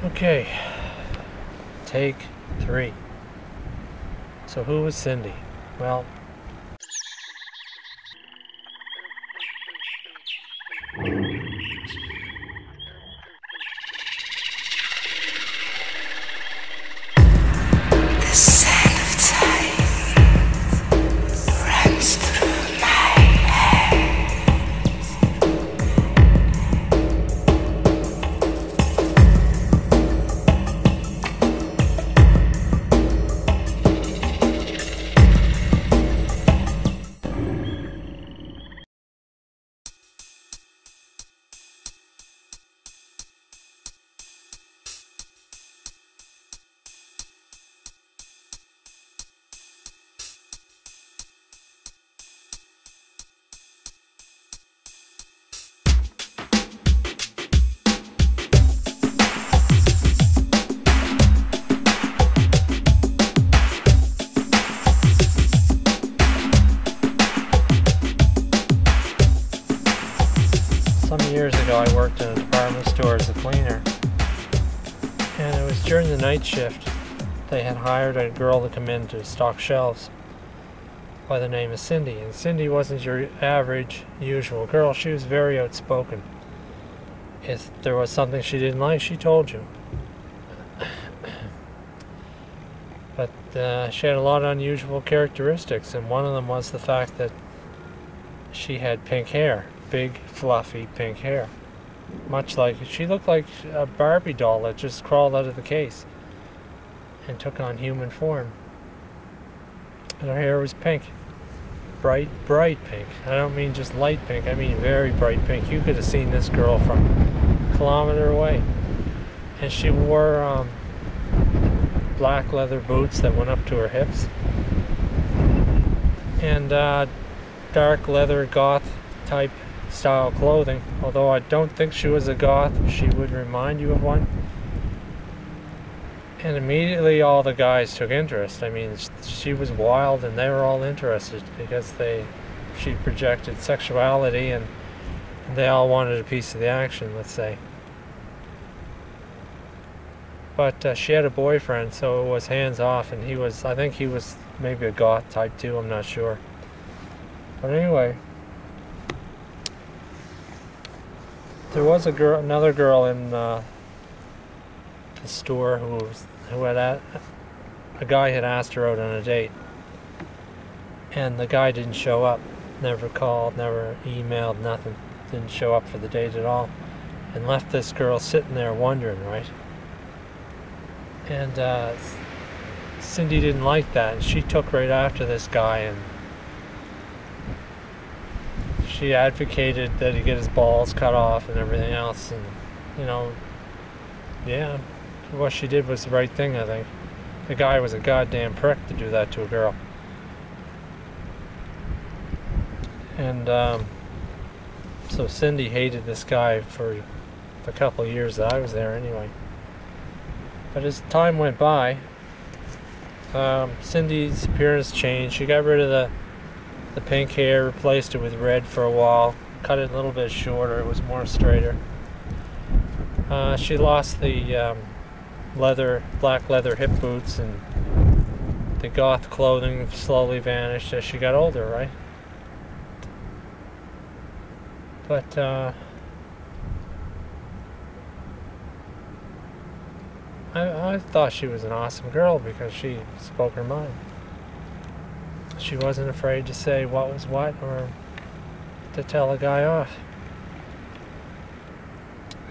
Okay, take 3. So who was Cindy? Well, The sand of time runs through my hair. some years ago I worked in a department store as a cleaner, and it was during the night shift. They had hired a girl to come in to stock shelves by the name of Cindy, and Cindy wasn't your average, usual girl. She was very outspoken. If there was something she didn't like, she told you. But she had a lot of unusual characteristics, and one of them was the fact that she had pink hair. Big, fluffy pink hair. Much like, she looked like a Barbie doll that just crawled out of the case and took on human form. And her hair was pink. Bright, bright pink. I don't mean just light pink, I mean very bright pink. You could have seen this girl from a kilometer away. And she wore black leather boots that went up to her hips. And dark leather goth type style clothing. Although I don't think she was a goth, she would remind you of one. And immediately all the guys took interest. I mean, she was wild and they were all interested because she projected sexuality, and they all wanted a piece of the action, let's say. But she had a boyfriend, so it was hands off, and I think he was maybe a goth type too, I'm not sure. But anyway, there was another girl in the store who had a guy had asked her out on a date, and the guy didn't show up. Never called, never emailed, nothing. Didn't show up for the date at all, and left this girl sitting there wondering, right? And Cindy didn't like that, and she took right after this guy, and she advocated that he get his balls cut off and everything else. And yeah, what she did was the right thing, I think. The guy was a goddamn prick to do that to a girl. And so Cindy hated this guy for the couple of years that I was there anyway. But as time went by, Cindy's appearance changed. She got rid of the pink hair, replaced it with red for a while, cut it a little bit shorter, it was more straighter. She lost the black leather hip boots, and the goth clothing slowly vanished as she got older, right? But I thought she was an awesome girl because she spoke her mind. She wasn't afraid to say what was what, or to tell a guy off.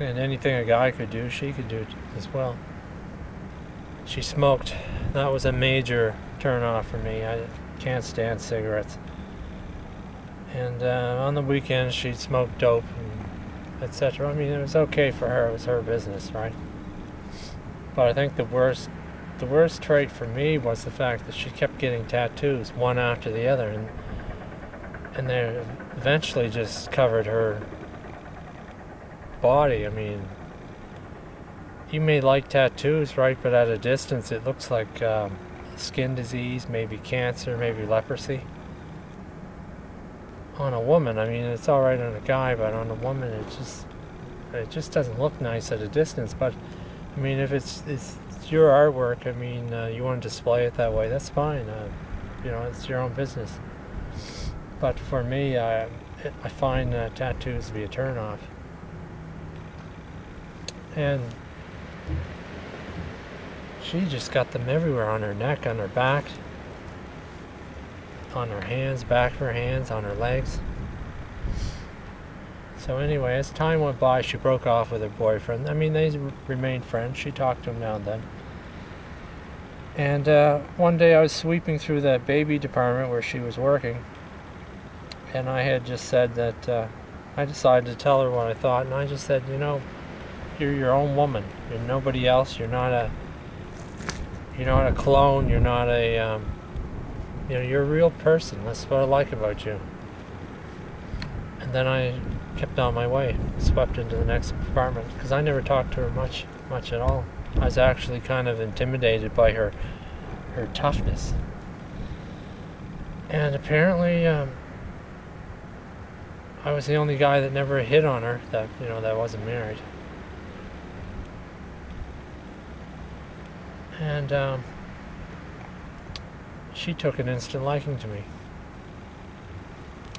And anything a guy could do, she could do as well. She smoked. That was a major turn off for me. I can't stand cigarettes. And on the weekends she'd smoke dope, and etc. I mean, it was okay for her. It was her business, right? But I think the worst trait for me was the fact that she kept getting tattoos, one after the other, and they eventually just covered her body. I mean, you may like tattoos, right? But at a distance, it looks like skin disease, maybe cancer, maybe leprosy. On a woman, I mean, it's all right on a guy, but on a woman, it just doesn't look nice at a distance. But I mean, if it's your artwork, I mean, you want to display it that way, that's fine. You know, it's your own business. But for me, I find tattoos to be a turn-off. And she just got them everywhere, on her neck, on her back, on her hands, back of her hands, on her legs. So anyway, as time went by, she broke off with her boyfriend. I mean, they remained friends. She talked to him now and then. And one day I was sweeping through the baby department where she was working, and I had just said that I decided to tell her what I thought, and I just said, you know, you're your own woman. You're nobody else. You're not a clone. You're not a you know, you're a real person. That's what I like about you. And then I kept on my way, swept into the next apartment, because I never talked to her much at all. I was actually kind of intimidated by her toughness. And apparently, I was the only guy that never hit on her, that wasn't married. And she took an instant liking to me.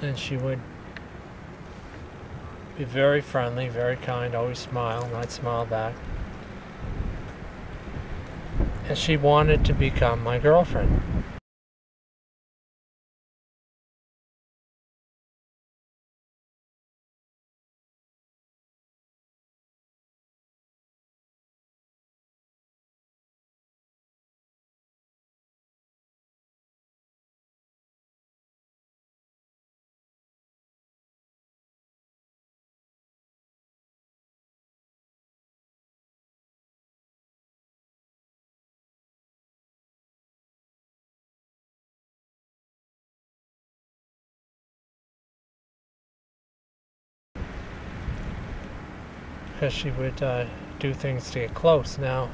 And she would be very friendly, very kind, always smile, and I'd smile back. And she wanted to become my girlfriend. Because she would do things to get close. Now,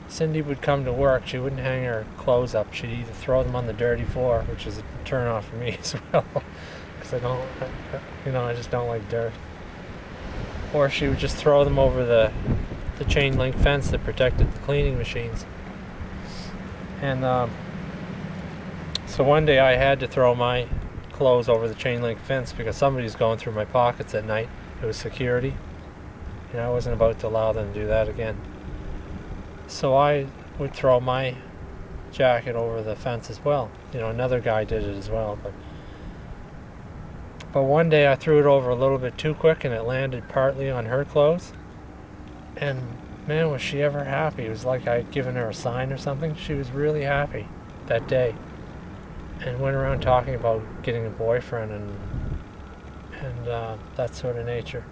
Cindy would come to work. She wouldn't hang her clothes up. She'd either throw them on the dirty floor, which is a turn off for me as well, because I just don't like dirt. Or she would just throw them over the chain link fence that protected the cleaning machines. And so one day I had to throw my clothes over the chain link fence because somebody was going through my pockets at night. It was security. You know, I wasn't about to allow them to do that again. So I would throw my jacket over the fence as well. You know, another guy did it as well. But one day I threw it over a little bit too quick, and it landed partly on her clothes. And man, was she ever happy. It was like I'd given her a sign or something. She was really happy that day. And went around talking about getting a boyfriend and that sort of nature.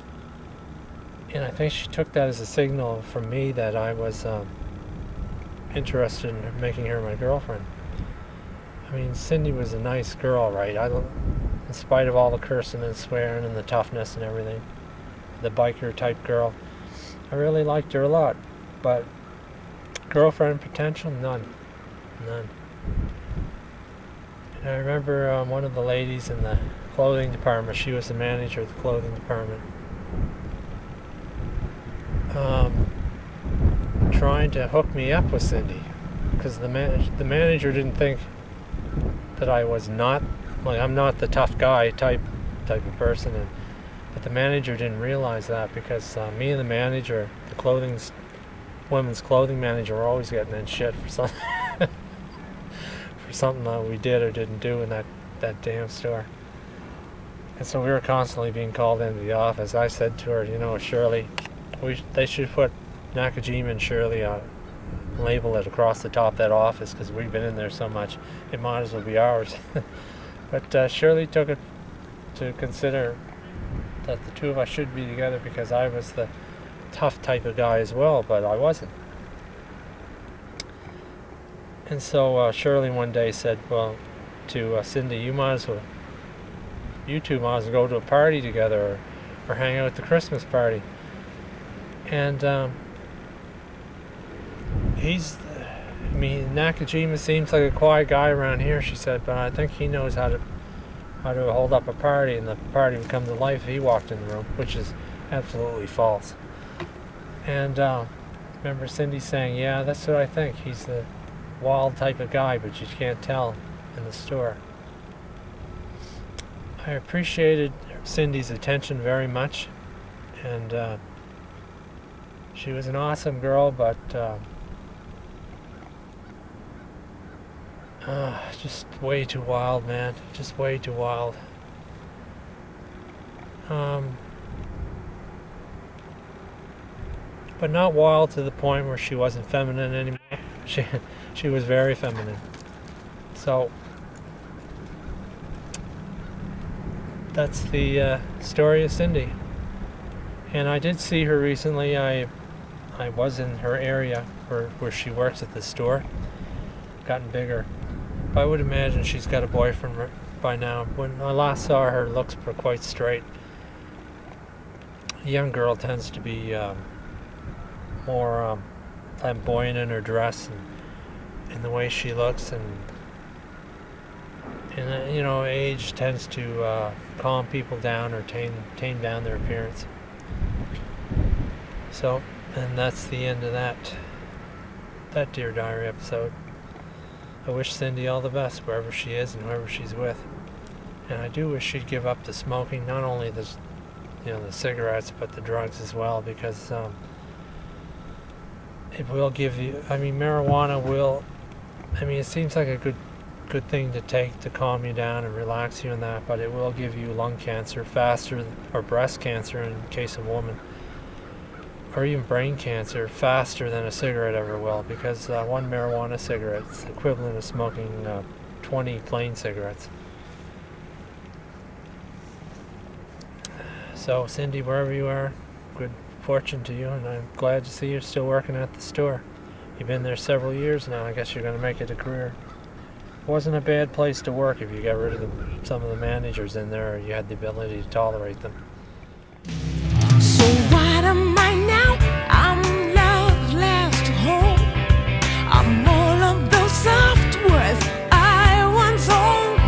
And I think she took that as a signal from me that I was interested in making her my girlfriend. I mean, Cindy was a nice girl, right? In spite of all the cursing and swearing and the toughness and everything, the biker type girl, I really liked her a lot. But girlfriend potential, none. And I remember one of the ladies in the clothing department, she was the manager of the clothing department, trying to hook me up with Cindy, because the manager didn't think that I was not, like, I'm not the tough guy type of person, but the manager didn't realize that, because me and the manager, women's clothing manager, were always getting in shit for something for something that we did or didn't do in that damn store. And so we were constantly being called into the office. I said to her, you know, Shirley, they should put Nakajima and Shirley label it across the top of that office, because we've been in there so much, it might as well be ours. But Shirley took it to consider that the two of us should be together, because I was the tough type of guy as well, but I wasn't. And so Shirley one day said, well, to Cindy, you two might as well go to a party together, or hang out at the Christmas party. And Nakajima seems like a quiet guy around here, she said, but I think he knows how to hold up a party, and the party would come to life if he walked in the room, which is absolutely false. And remember Cindy saying, "Yeah, that's what I think. He's the wild type of guy, but you can't tell in the store." I appreciated Cindy's attention very much, and she was an awesome girl, but just way too wild, man. Just way too wild. But not wild to the point where she wasn't feminine anymore. She was very feminine. So that's the story of Cindy. And I did see her recently. I was in her area where she works at the store. Gotten bigger. I would imagine she's got a boyfriend by now. When I last saw her, looks were quite straight. A young girl tends to be more flamboyant in her dress and in the way she looks, and you know, age tends to calm people down or tame down their appearance. So, and that's the end of that Dear Diary episode. I wish Cindy all the best wherever she is and whoever she's with. And I do wish she'd give up the smoking, not only the cigarettes, but the drugs as well, because it will give you, marijuana will, it seems like a good thing to take to calm you down and relax you and that, but it will give you lung cancer faster, or breast cancer in case of women, or even brain cancer faster than a cigarette ever will, because one marijuana cigarette is equivalent of smoking 20 plain cigarettes. So Cindy, wherever you are, good fortune to you, and I'm glad to see you're still working at the store. You've been there several years now. I guess you're going to make it a career. It wasn't a bad place to work if you got rid of some of the managers in there, or you had the ability to tolerate them. So what am I now? I'm loveless to home. I'm all of those soft words I once owned.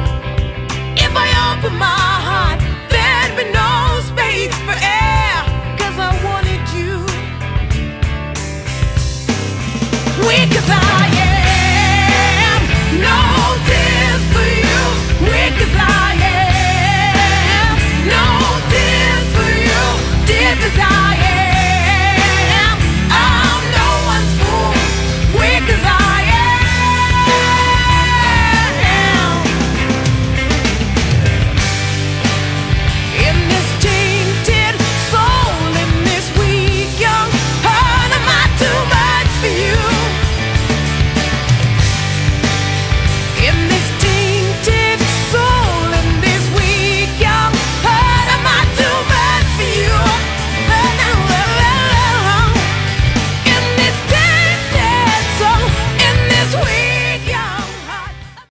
If I open my